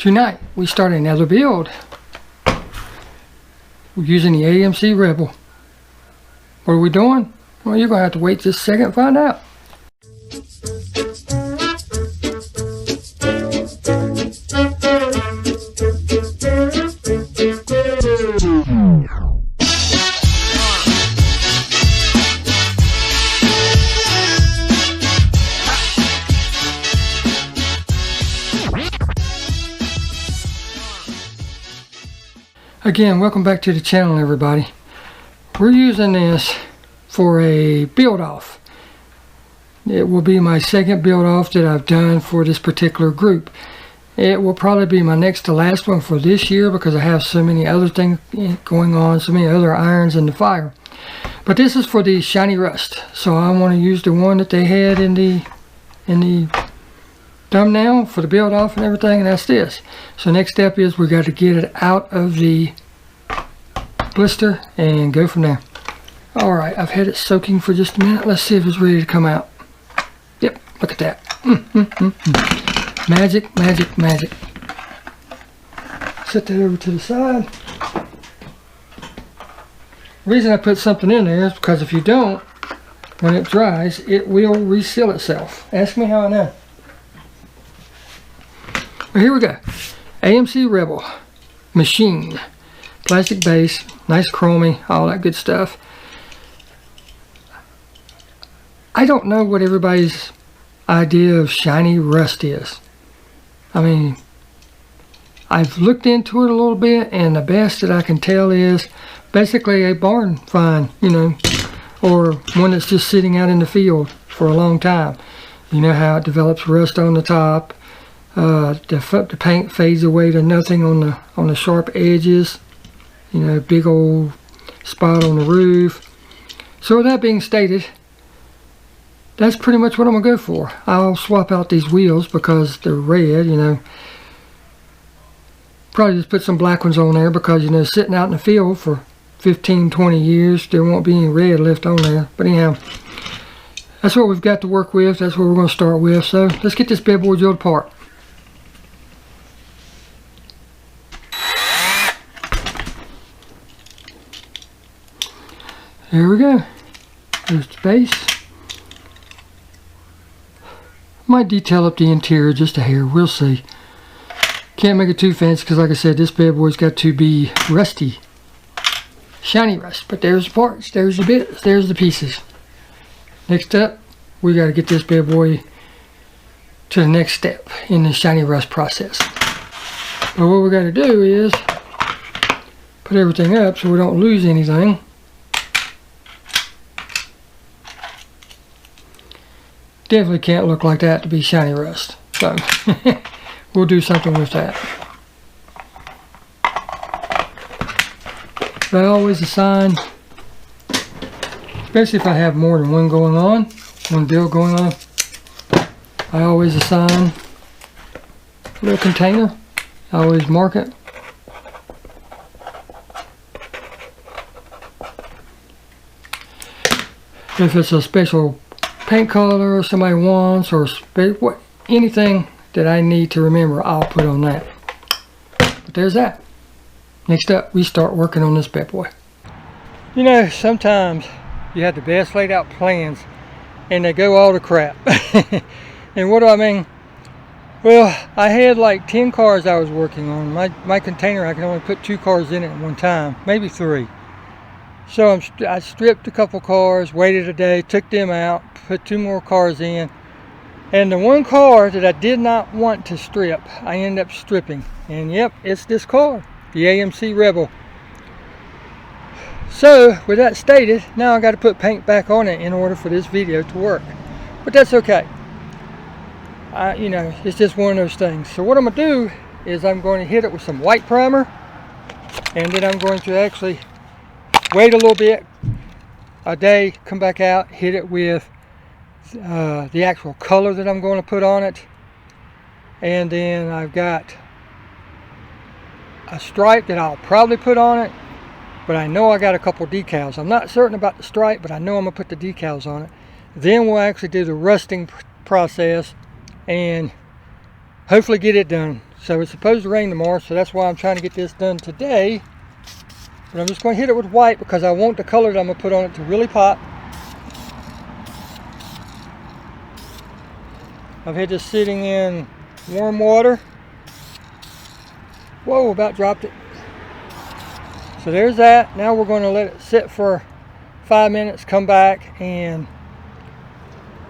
Tonight we start another build. We're using the AMC Rebel. What are we doing? Well, you're going to have to wait just a second and find out. Again, welcome back to the channel, everybody. We're using this for a build off. It will be my second build off that I've done for this particular group. It will probably be my next to last one for this year because I have so many other things going on, so many other irons in the fire. But this is for the Shiny Rust, so I want to use the one that they had in the thumbnail for the build off and everything, and that's this. So next step is we got to get it out of the blister and go from there. Alright, I've had it soaking for just a minute. Let's see if it's ready to come out. Yep, look at that. Magic, magic, magic. Set that over to the side. The reason I put something in there is because if you don't, when it dries, it will reseal itself. Ask me how I know. Well, here we go. AMC Rebel machine, plastic base, nice chromy, all that good stuff. I don't know what everybody's idea of shiny rust is. I mean, I've looked into it a little bit, and the best that I can tell is basically a barn find, you know, or one that's just sitting out in the field for a long time. You know how it develops rust on the top. The paint fades away to nothing on the sharp edges. You know, big old spot on the roof. So with that being stated, that's pretty much what I'm gonna go for. I'll swap out these wheels because they're red, you know. Probably just put some black ones on there because, you know, sitting out in the field for 15-20 years, there won't be any red left on there. But anyhow, that's what we've got to work with. That's what we're going to start with. So let's get this bad boy drilled apart. There we go. There's the base. Might detail up the interior just a hair. We'll see. Can't make it too fancy because, like I said, this bad boy's got to be rusty. Shiny rust. But there's the parts. There's the bits. There's the pieces. Next up, we got to get this bad boy to the next step in the shiny rust process. But what we got to do is put everything up so we don't lose anything. Definitely can't look like that to be shiny rust. So we'll do something with that. But I always assign, especially if I have more than one going on, one build going on, I always assign a little container. I always mark it. If it's a special paint color somebody wants, or anything that I need to remember, I'll put on that. But there's that. Next up, we start working on this bad boy. You know, sometimes you have the best laid out plans and they go all to crap. And what do I mean? Well, I had like 10 cars I was working on. My container, I can only put 2 cars in it at one time, maybe 3. So I stripped a couple cars, waited a day, took them out, put 2 more cars in, and the one car that I did not want to strip, I ended up stripping. And yep, it's this car, the AMC Rebel. So with that stated, now I got to put paint back on it in order for this video to work. But that's okay. You know, it's just one of those things. So what I'm gonna do is I'm going to hit it with some white primer, and then I'm going to actually wait a little bit, a day, come back out, hit it with the actual color that I'm going to put on it. And then I've got a stripe that I'll probably put on it, but I know I got a couple decals. I'm not certain about the stripe, but I know I'm going to put the decals on it. Then we'll actually do the rusting process and hopefully get it done So it's supposed to rain tomorrow, so that's why I'm trying to get this done today. But I'm just going to hit it with white because I want the color that I'm going to put on it to really pop. I've had this sitting in warm water. Whoa, about dropped it. So there's that. Now we're going to let it sit for 5 minutes, come back and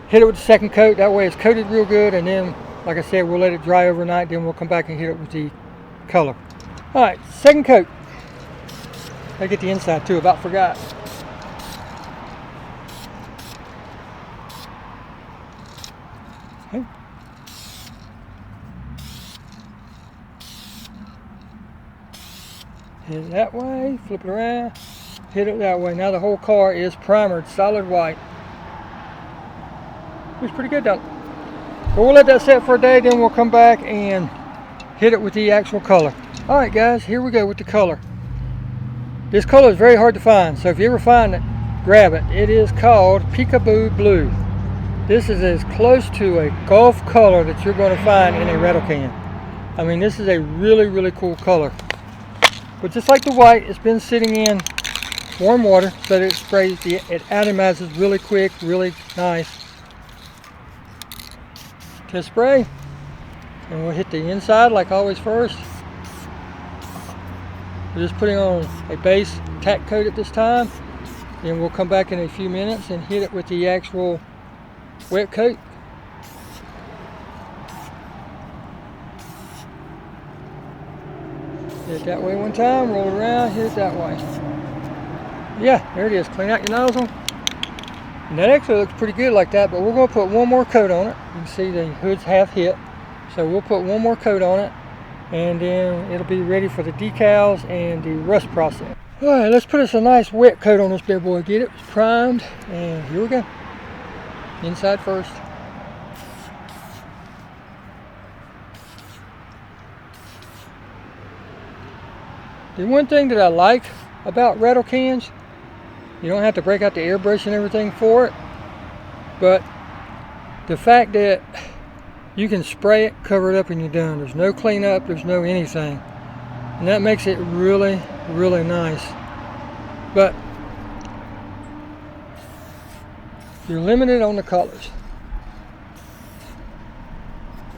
hit it with the second coat. That way it's coated real good, and then, like I said, we'll let it dry overnight, then we'll come back and hit it with the color. Alright, second coat. I get the inside too, about forgot. Okay. Hit it that way, flip it around, hit it that way. Now the whole car is primered, solid white. Looks pretty good, don't it? But we'll let that sit for a day, then we'll come back and hit it with the actual color. Alright guys, here we go with the color. This color is very hard to find, so if you ever find it, grab it. It is called Peekaboo Blue. This is as close to a golf color that you're going to find in a rattle can. I mean, this is a really, really cool color. But just like the white, it's been sitting in warm water so that it sprays, it atomizes really quick, really nice. Test spray, and we'll hit the inside like always first. We're just putting on a base tack coat at this time, and we'll come back in a few minutes and hit it with the actual wet coat. Hit it that way one time, roll it around, hit it that way. Yeah, there it is. Clean out your nozzle. And that actually looks pretty good like that, but we're going to put one more coat on it. You can see the hood's half hit, so we'll put one more coat on it, and then it'll be ready for the decals and the rust process. Alright, let's put us a nice wet coat on this bad boy. Get it primed, and here we go. Inside first. The one thing that I like about rattle cans, you don't have to break out the airbrush and everything for it, but the fact that you can spray it, cover it up, and you're done. There's no cleanup, there's no anything, and that makes it really, really nice. But you're limited on the colors.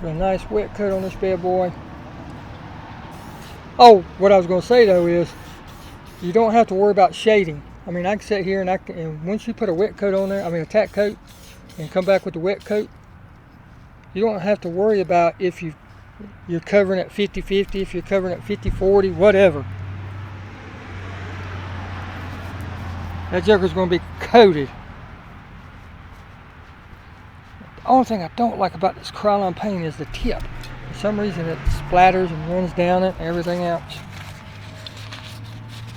Put a nice wet coat on this bad boy. Oh, what I was going to say though is, you don't have to worry about shading. I mean, I can sit here and once you put a wet coat on there, I mean a tack coat, and come back with the wet coat, you don't have to worry about if you're covering at 50-50, if you're covering at 50-40, whatever. That joker's going to be coated. The only thing I don't like about this Krylon paint is the tip. For some reason it splatters and runs down it and everything else.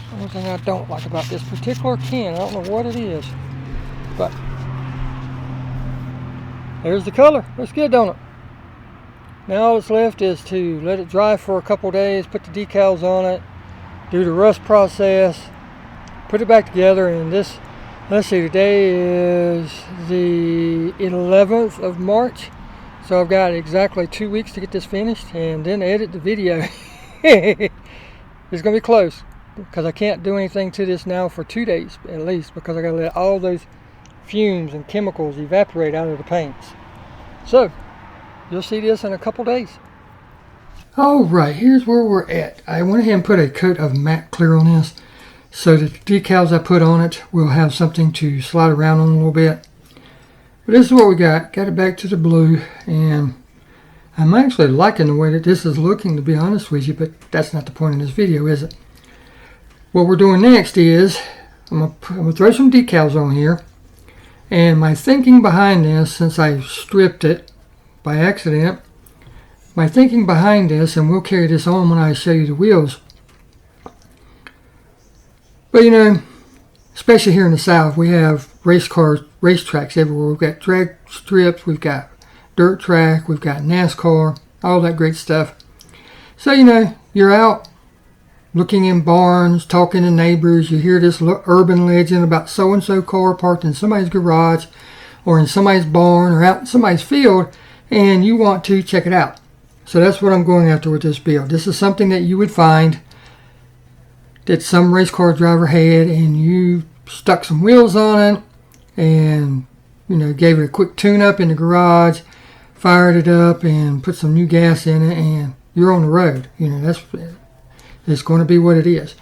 The only thing I don't like about this particular can, I don't know what it is, but there's the color. Looks good, don't it? Now all that's left is to let it dry for a couple days, put the decals on it, do the rust process, put it back together, and this, let's see, today is the 11th of March, so I've got exactly 2 weeks to get this finished and then edit the video. It's going to be close because I can't do anything to this now for 2 days at least, because I got to let all those fumes and chemicals evaporate out of the paints. So you'll see this in a couple days. Alright, here's where we're at. I went ahead and put a coat of matte clear on this, so the decals I put on it will have something to slide around on a little bit. But this is what we got. Got it back to the blue, and I'm actually liking the way that this is looking, to be honest with you, but that's not the point of this video, is it? What we're doing next is I'm gonna throw some decals on here, and my thinking behind this, since I stripped it by accident, my thinking behind this, and we'll carry this on when I show you the wheels. But you know, especially here in the South, we have racetracks everywhere. We've got drag strips, we've got dirt track, we've got NASCAR, all that great stuff. So you know, you're out looking in barns, talking to neighbors, you hear this urban legend about so-and-so car parked in somebody's garage or in somebody's barn or out in somebody's field, and you want to check it out. So that's what I'm going after with this build. This is something that you would find that some race car driver had, and you stuck some wheels on it and, you know, gave it a quick tune up in the garage, fired it up and put some new gas in it, and you're on the road. You know, it's going to be what it is.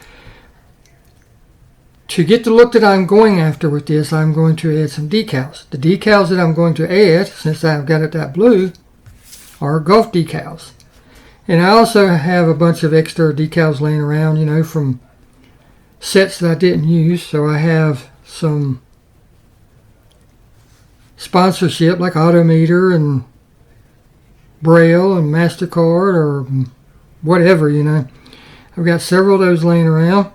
To get the look that I'm going after with this, I'm going to add some decals. The decals that I'm going to add, since I've got it that blue, are Gulf decals. And I also have a bunch of extra decals laying around, you know, from sets that I didn't use. So I have some sponsorship like Autometer and Braille and MasterCard or whatever, you know. I've got several of those laying around.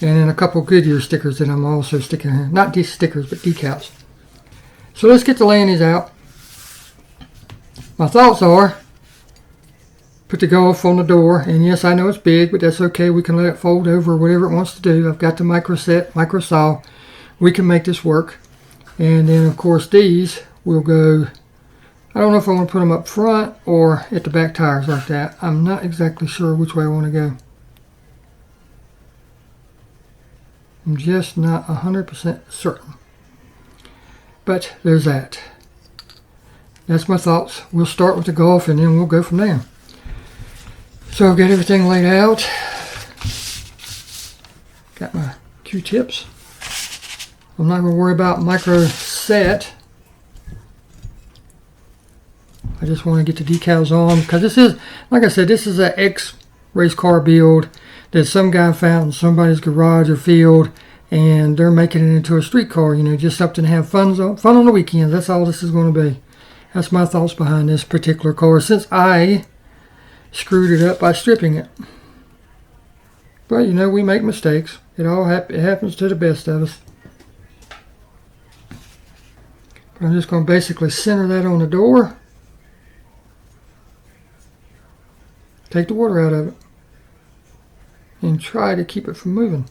And then a couple Goodyear stickers that I'm also sticking here. Not these stickers, but decals. So let's get to laying these out. My thoughts are, put the Gulf on the door. And yes, I know it's big, but that's okay. We can let it fold over or whatever it wants to do. I've got the micro saw. We can make this work. And then, of course, these will go, I don't know if I want to put them up front or at the back tires like that. I'm not exactly sure which way I want to go. I'm just not 100% certain. But there's that. That's my thoughts. We'll start with the Gulf and then we'll go from there. So I've got everything laid out. Got my Q-tips. I'm not going to worry about micro set. I just want to get the decals on because this is, like I said, this is an ex-race car build that some guy found in somebody's garage or field, and they're making it into a street car, you know, just something to have fun on the weekends. That's all this is going to be. That's my thoughts behind this particular car, since I screwed it up by stripping it. But, you know, we make mistakes. It happens to the best of us. But I'm just going to basically center that on the door. Take the water out of it. And try to keep it from moving.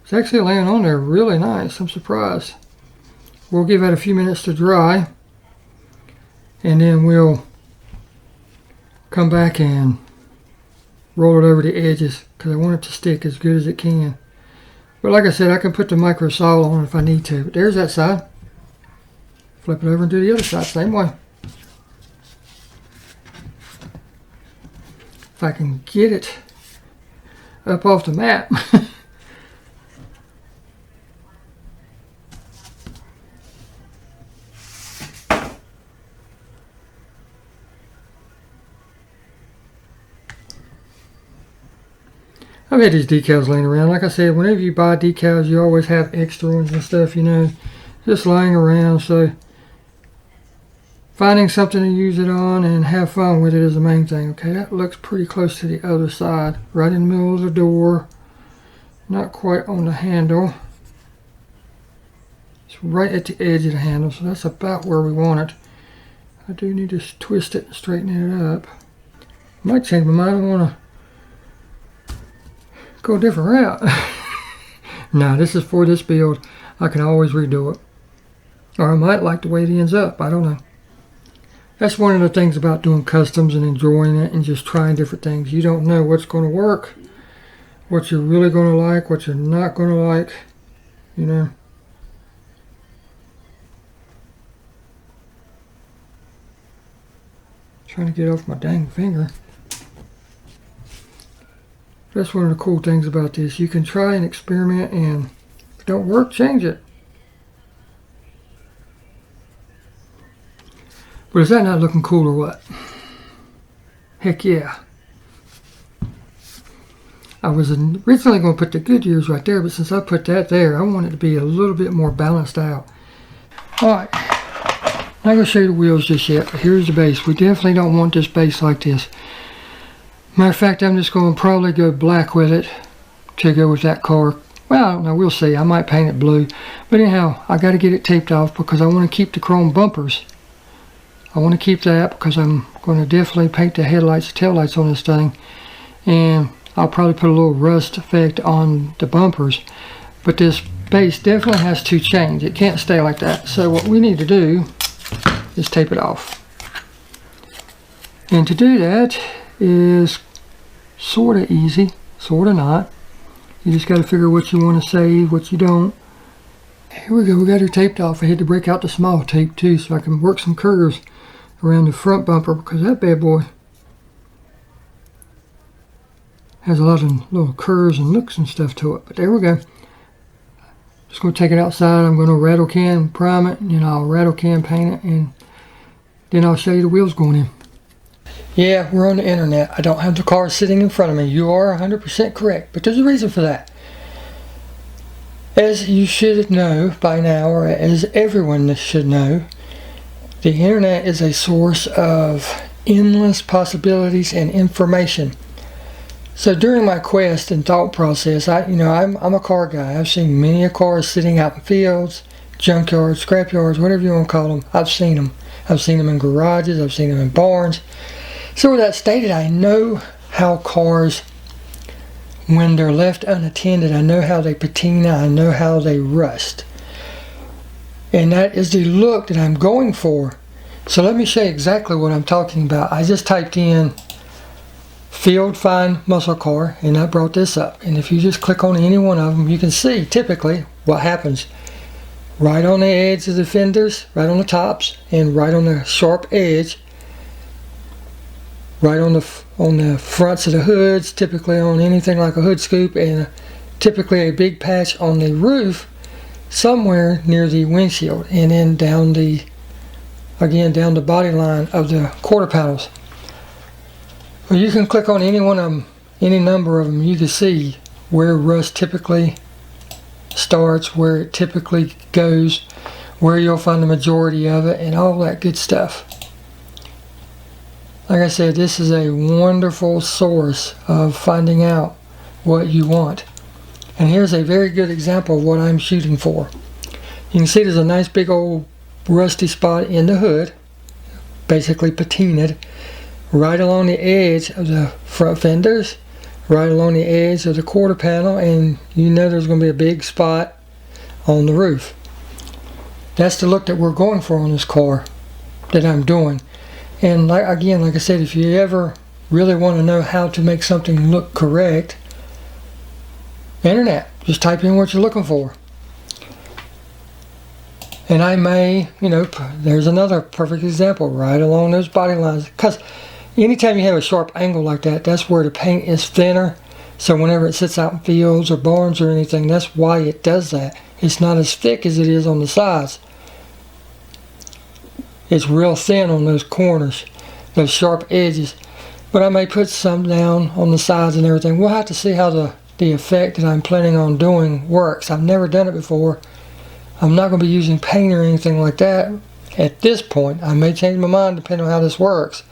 It's actually laying on there really nice. I'm surprised. We'll give it a few minutes to dry. And then we'll come back and roll it over the edges because I want it to stick as good as it can. But like I said, I can put the micro saw on if I need to. But there's that side. Flip it over and do the other side, same way. If I can get it up off the map. I've had these decals laying around. Like I said, whenever you buy decals, you always have extra ones and stuff, you know, just lying around. So finding something to use it on and have fun with it is the main thing. Okay, that looks pretty close to the other side. Right in the middle of the door. Not quite on the handle. It's right at the edge of the handle, so that's about where we want it. I do need to twist it and straighten it up. I might change my mind. I want to go a different route. No, this is for this build. I can always redo it. Or I might like the way it ends up. I don't know. That's one of the things about doing customs and enjoying it and just trying different things. You don't know what's going to work, what you're really going to like, what you're not going to like, you know. Trying to get off my dang finger. That's one of the cool things about this. You can try and experiment, and if it don't work, change it. But is that not looking cool or what? Heck yeah. I was originally going to put the Goodyears right there, but since I put that there, I want it to be a little bit more balanced out. Alright, not going to show you the wheels just yet, but here's the base. We definitely don't want this base like this. Matter of fact, I'm just going to probably go black with it to go with that car. Well, I don't know, we'll see. I might paint it blue. But anyhow, I got to get it taped off because I want to keep the chrome bumpers. I want to keep that because I'm going to definitely paint the headlights, taillights on this thing. And I'll probably put a little rust effect on the bumpers. But this base definitely has to change. It can't stay like that. So what we need to do is tape it off. And to do that is sort of easy, sort of not. You just got to figure what you want to save, what you don't. Here we go, we got her taped off. I had to break out the small tape too so I can work some curves around the front bumper, because that bad boy has a lot of little curves and looks and stuff to it. But there we go. Just going to take it outside. I'm going to rattle can prime it, and then I'll rattle can paint it, and then I'll show you the wheels going in. Yeah, we're on the internet. I don't have the car sitting in front of me. You are 100% correct, but there's a reason for that. As you should know by now, or as everyone should know, the internet is a source of endless possibilities and information. So during my quest and thought process, I'm a car guy. I've seen many a cars sitting out in fields, junkyards, scrapyards, whatever you want to call them. I've seen them. I've seen them in garages. I've seen them in barns. So with that stated, I know how cars, when they're left unattended, I know how they patina, I know how they rust. And that is the look that I'm going for. So let me show you exactly what I'm talking about. I just typed in field fine muscle car, and I brought this up. And if you just click on any one of them, you can see typically what happens. Right on the edge of the fenders, right on the tops, and right on the sharp edge, right on the fronts of the hoods, typically on anything like a hood scoop, and typically a big patch on the roof somewhere near the windshield, and then down the body line of the quarter panels. Well, you can click on any one of them, any number of them. You can see where rust typically starts, where it typically goes, where you'll find the majority of it, and all that good stuff. Like I said, this is a wonderful source of finding out what you want. And here's a very good example of what I'm shooting for. You can see there's a nice big old rusty spot in the hood, basically patinaed, right along the edge of the front fenders, right along the edge of the quarter panel, and you know there's going to be a big spot on the roof. That's the look that we're going for on this car that I'm doing. And like I said, if you ever really want to know how to make something look correct, internet, just type in what you're looking for. And I may, there's another perfect example right along those body lines, because anytime you have a sharp angle like that, that's where the paint is thinner. So whenever it sits out in fields or barns or anything, that's why it does that. It's not as thick as it is on the sides. It's real thin on those corners, those sharp edges. But I may put some down on the sides and everything. We'll have to see how the effect that I'm planning on doing works. I've never done it before. I'm not going to be using paint or anything like that at this point. I may change my mind depending on how this works.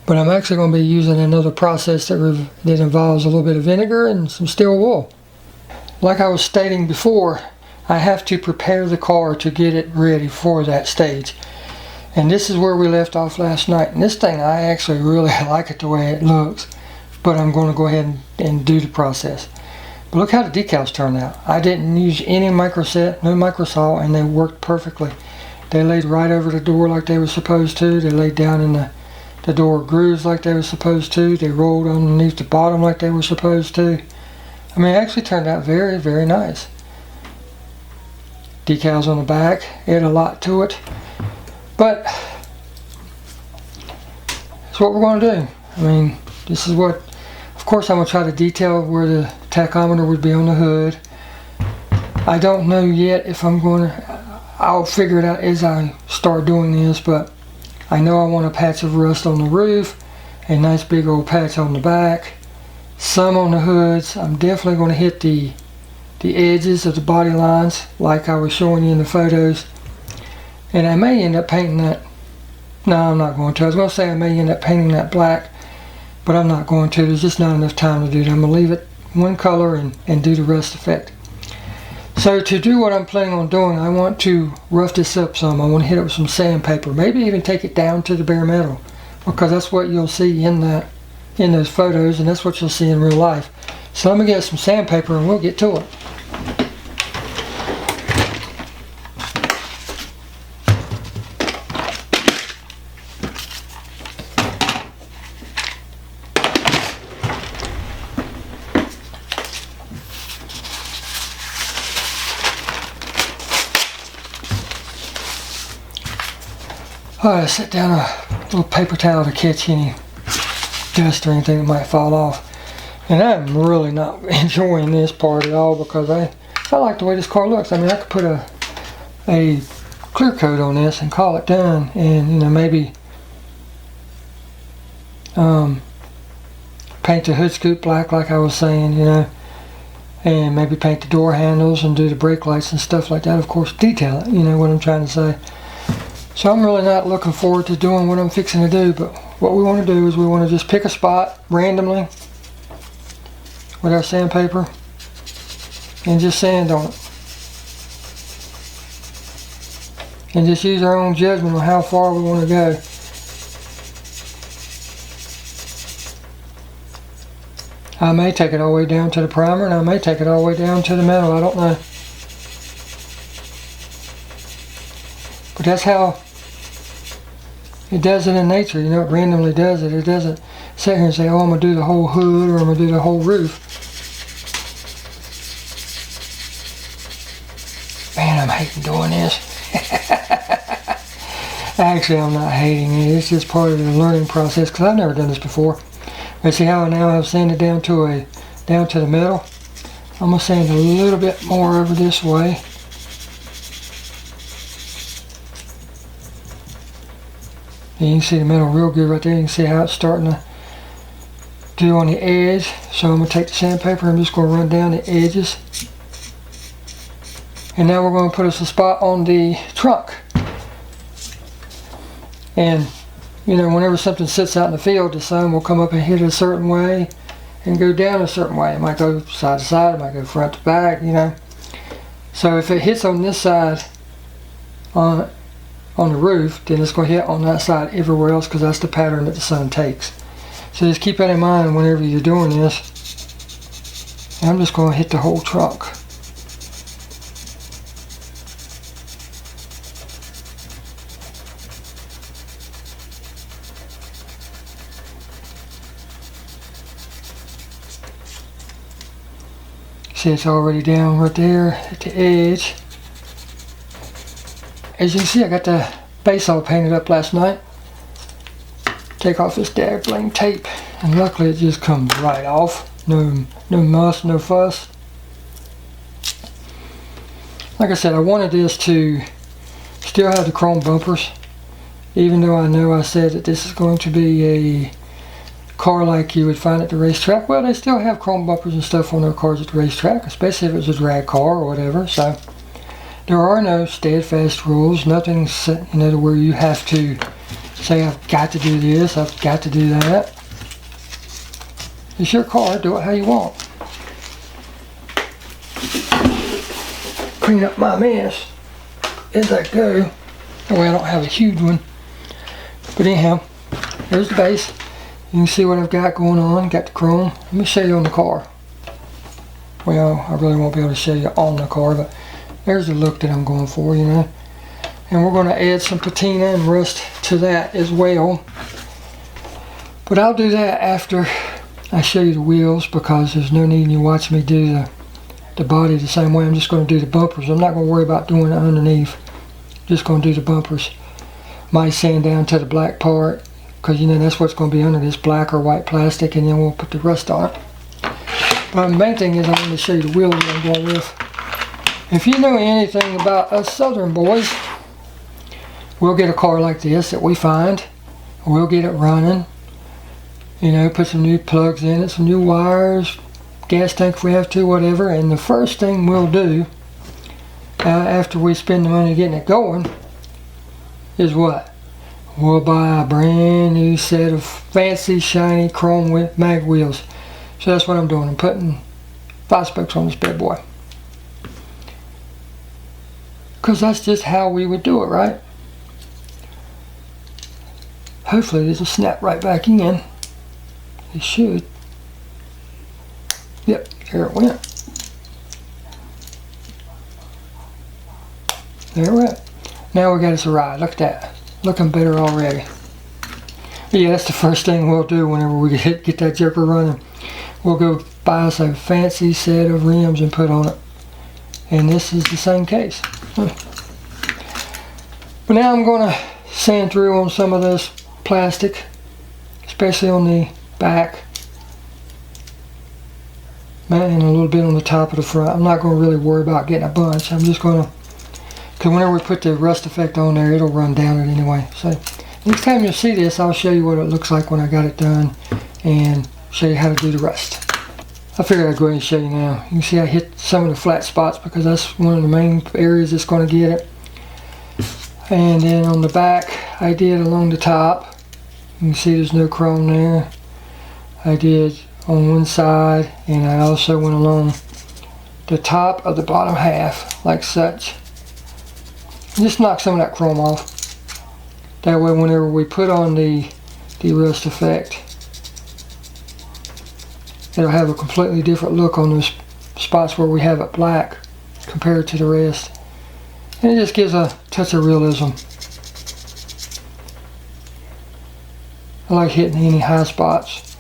But I'm actually going to be using another process that involves a little bit of vinegar and some steel wool. Like I was stating before, I have to prepare the car to get it ready for that stage. And this is where we left off last night. And this thing, I actually really like it the way it looks. But I'm going to go ahead and do the process. But look how the decals turned out. I didn't use any microset, no microsaw, and they worked perfectly. They laid right over the door like they were supposed to. They laid down in the door grooves like they were supposed to. They rolled underneath the bottom like they were supposed to. I mean, it actually turned out very, very nice. Decals on the back, add a lot to it. But that's what we're going to do. I mean, this is what, of course I'm going to try to detail where the tachometer would be on the hood. I don't know yet if I'm going to, I'll figure it out as I start doing this, but I know I want a patch of rust on the roof, a nice big old patch on the back, some on the hoods. I'm definitely going to hit the edges of the body lines like I was showing you in the photos. And I may end up painting that. No, I'm not going to. I was going to say I may end up painting that black, but I'm not going to. There's just not enough time to do that. I'm going to leave it one color and do the rest effect. So to do what I'm planning on doing, I want to rough this up some. I want to hit it with some sandpaper. Maybe even take it down to the bare metal, because that's what you'll see in those photos, and that's what you'll see in real life. So let me get some sandpaper and we'll get to it. I set down a little paper towel to catch any dust or anything that might fall off. And I'm really not enjoying this part at all because I like the way this car looks. I mean, I could put a clear coat on this and call it done, and you know, maybe paint the hood scoop black like I was saying, you know, and maybe paint the door handles and do the brake lights and stuff like that. Of course, detail it, you know what I'm trying to say. So I'm really not looking forward to doing what I'm fixing to do, but what we want to do is we want to just pick a spot randomly with our sandpaper and just sand on it. And just use our own judgment on how far we want to go. I may take it all the way down to the primer, and I may take it all the way down to the metal, I don't know. But that's how it does it in nature, you know, it randomly does it. It doesn't sit here and say, oh, I'm going to do the whole hood or I'm going to do the whole roof. Man, I'm hating doing this. Actually, I'm not hating it. It's just part of the learning process because I've never done this before. But see how now I've sanded down to the middle? I'm going to sand a little bit more over this way. And you can see the metal real good right there. You can see how it's starting to do on the edge. So I'm going to take the sandpaper and I'm just going to run down the edges. And now we're going to put us a spot on the trunk. And you know, whenever something sits out in the field, the sun will come up and hit it a certain way and go down a certain way. It might go side to side, it might go front to back, you know. So if it hits on this side on the roof, then it's going to hit on that side everywhere else because that's the pattern that the sun takes. So just keep that in mind whenever you're doing this. And I'm just going to hit the whole trunk. See, it's already down right there at the edge. As you can see, I got the base all painted up last night. Take off this dabbling tape, and luckily it just comes right off. No muss, no fuss. Like I said, I wanted this to still have the chrome bumpers, even though I know I said that this is going to be a car like you would find at the racetrack. Well, they still have chrome bumpers and stuff on their cars at the racetrack, especially if it was a drag car or whatever. So there are no steadfast rules, nothing set, you know, to where you have to say, I've got to do this, I've got to do that. It's your car, do it how you want. Clean up my mess as I go. That way I don't have a huge one. But anyhow, there's the base. You can see what I've got going on. Got the chrome. Let me show you on the car. Well, I really won't be able to show you on the car, but there's the look that I'm going for, you know. And we're going to add some patina and rust to that as well. But I'll do that after I show you the wheels, because there's no need in you watching me do the body the same way. I'm just going to do the bumpers. I'm not going to worry about doing it underneath. Just going to do the bumpers. Might sand down to the black part, because you know that's what's going to be under this black or white plastic, and then we'll put the rust on it. But the main thing is I want to show you the wheels that I'm going with. If you know anything about us southern boys, we'll get a car like this that we find. We'll get it running. You know, put some new plugs in it, some new wires, gas tank if we have to, whatever. And the first thing we'll do after we spend the money getting it going is what? We'll buy a brand new set of fancy shiny chrome mag wheels. So that's what I'm doing. I'm putting 5 spokes on this bad boy. Because that's just how we would do it, right? Hopefully this will snap right back in. It should. Yep, there it went. There it went. Now we got us a ride. Look at that. Looking better already. But yeah, that's the first thing we'll do whenever we get that joker running. We'll go buy us a fancy set of rims and put on it. And this is the same case. But now I'm going to sand through on some of this plastic, especially on the back and a little bit on the top of the front. I'm not going to really worry about getting a bunch. I'm just going to, because whenever we put the rust effect on there, it'll run down it anyway. So next time you see this, I'll show you what it looks like when I got it done and show you how to do the rest. I figured I'd go ahead and show you now. You can see I hit some of the flat spots because that's one of the main areas that's going to get it. And then on the back, I did along the top. You can see there's no chrome there. I did on one side, and I also went along the top of the bottom half like such. Just knock some of that chrome off. That way whenever we put on the rust effect, it'll have a completely different look on those spots where we have it black compared to the rest. And it just gives a touch of realism. I like hitting any high spots,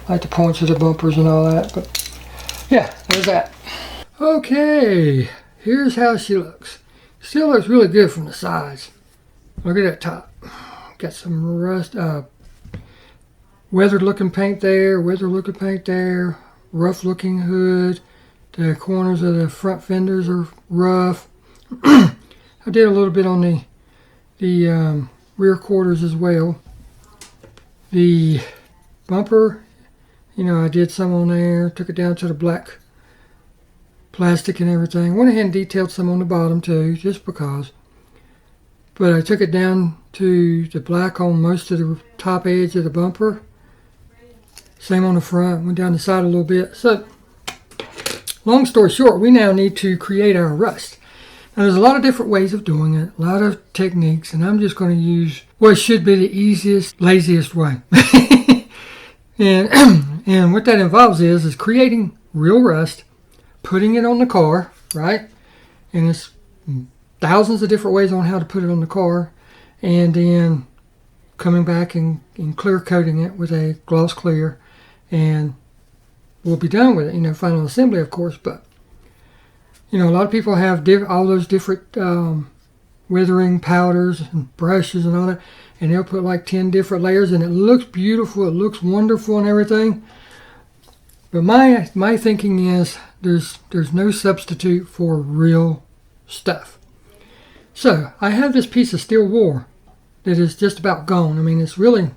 like the points of the bumpers and all that. But yeah, there's that. Okay, here's how she looks. Still looks really good from the sides. Look at that top. Got some rust, weathered looking paint there, weathered looking paint there, rough looking hood. The corners of the front fenders are rough. I did a little bit on the rear quarters as well. The bumper, you know, I did some on there, took it down to the black plastic and everything. Went ahead and detailed some on the bottom too, just because. But I took it down to the black on most of the top edge of the bumper. Same on the front, went down the side a little bit. So, long story short, we now need to create our rust. Now there's a lot of different ways of doing it, a lot of techniques, and I'm just going to use what should be the easiest, laziest way. and what that involves is creating real rust, putting it on the car, right? And it's thousands of different ways on how to put it on the car, and then coming back and clear coating it with a gloss clear, and we'll be done with it. You know, final assembly, of course, but you know, a lot of people have all those different weathering powders and brushes and all that, and they'll put like 10 different layers, and it looks beautiful, it looks wonderful and everything. But my thinking is there's no substitute for real stuff. So I have this piece of steel wool that is just about gone. I mean, it's really,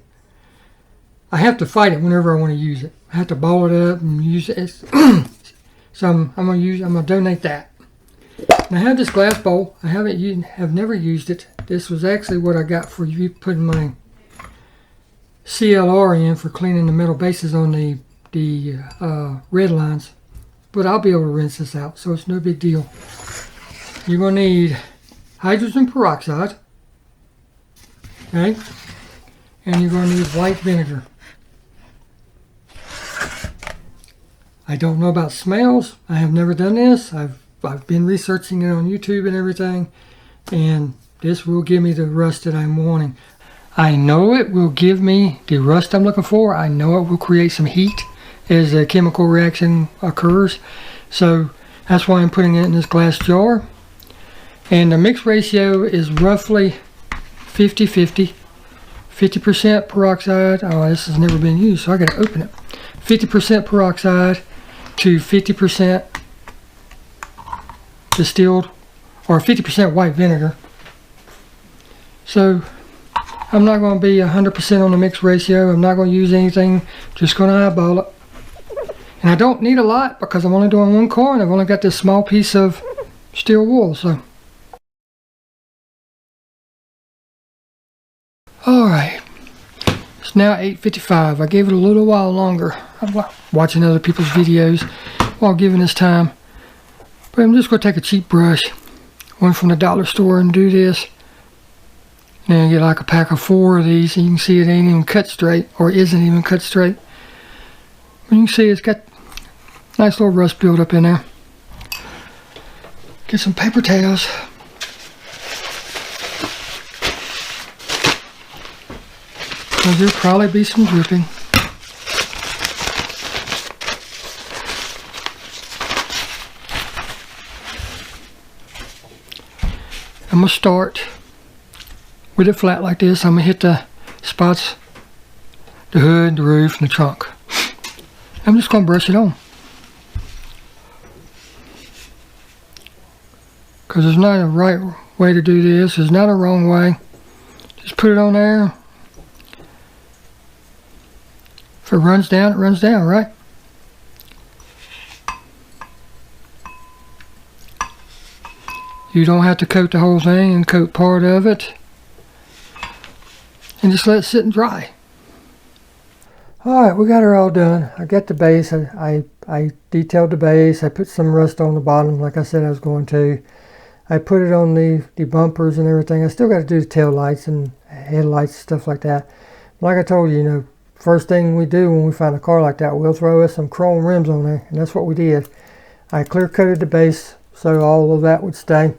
I have to fight it whenever I want to use it. I have to ball it up and use it. So I'm gonna donate that. And I have this glass bowl. I have never used it. This was actually what I got for you putting my CLR in for cleaning the metal bases on the red lines. But I'll be able to rinse this out, so it's no big deal. You're gonna need hydrogen peroxide, okay? And you're gonna need white vinegar. I don't know about smells. I have never done this. I've been researching it on YouTube and everything, and this will give me the rust that I'm wanting. I know it will give me the rust I'm looking for. I know it will create some heat as a chemical reaction occurs. So that's why I'm putting it in this glass jar. And the mix ratio is roughly 50-50. 50% peroxide. Oh, this has never been used, so I gotta open it. 50% peroxide to 50% distilled, or 50% white vinegar. So I'm not going to be 100% on the mix ratio. I'm not going to use anything, just going to eyeball it. And I don't need a lot because I'm only doing one car and I've only got this small piece of steel wool. So alright, it's now 8:55. I gave it a little while longer. I'm watching other people's videos while giving this time. But I'm just going to take a cheap brush, one from the dollar store, and do this. Now get like a pack of 4 of these, and you can see it ain't even cut straight, or isn't even cut straight. But you can see it's got nice little rust build up in there. Get some paper towels. There'll probably be some dripping. I'm going to start with it flat like this, I'm going to hit the spots, the hood, the roof, and the trunk. I'm just going to brush it on. Because there's not a right way to do this. There's not a wrong way. Just put it on there. If it runs down, it runs down, right? You don't have to coat the whole thing, and coat part of it. And just let it sit and dry. Alright, we got her all done. I got the base. I detailed the base. I put some rust on the bottom like I said I was going to. I put it on the bumpers and everything. I still got to do the tail lights and headlights, stuff like that. Like I told you, you know, first thing we do when we find a car like that, we'll throw us some chrome rims on there. And that's what we did. I clear coated the base so all of that would stay.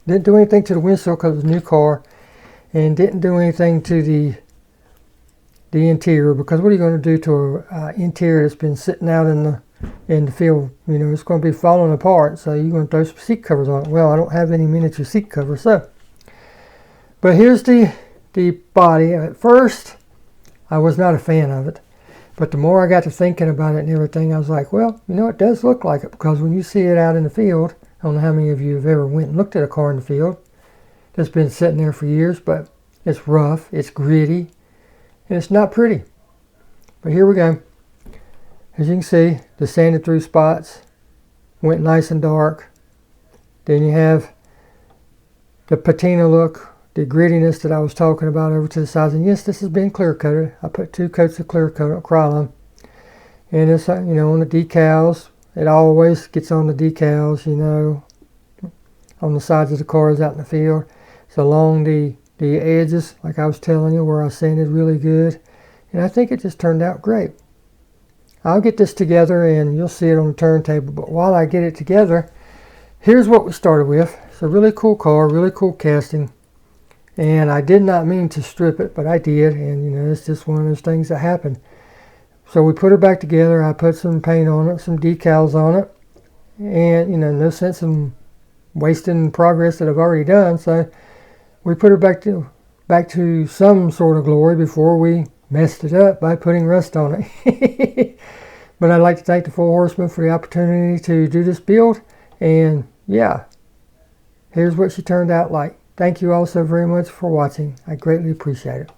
Didn't do anything to the windshield because it was a new car. And didn't do anything to the interior, because what are you going to do to an interior that's been sitting out in the field? You know, it's going to be falling apart, so you're going to throw some seat covers on it. Well, I don't have any miniature seat covers, so. But here's the body. At first, I was not a fan of it, but the more I got to thinking about it and everything, I was like, well, you know, it does look like it, because when you see it out in the field, I don't know how many of you have ever went and looked at a car in the field that's been sitting there for years, but it's rough, it's gritty, and it's not pretty. But here we go. As you can see, the sanded through spots went nice and dark. Then you have the patina look, the grittiness that I was talking about over to the sides. And yes, this has been clear coated. I put 2 coats of clear coat acrylon. And it's, you know, on the decals. It always gets on the decals, you know, on the sides of the cars out in the field. It's along the edges, like I was telling you, where I sanded really good. And I think it just turned out great. I'll get this together and you'll see it on the turntable. But while I get it together, here's what we started with. It's a really cool car, really cool casting. And I did not mean to strip it, but I did. And, you know, it's just one of those things that happen. So we put her back together. I put some paint on it, some decals on it. And, you know, no sense in wasting progress that I've already done. So we put her back to some sort of glory before we messed it up by putting rust on it. But I'd like to thank the Four Horsemen for the opportunity to do this build. And yeah, here's what she turned out like. Thank you all so very much for watching. I greatly appreciate it.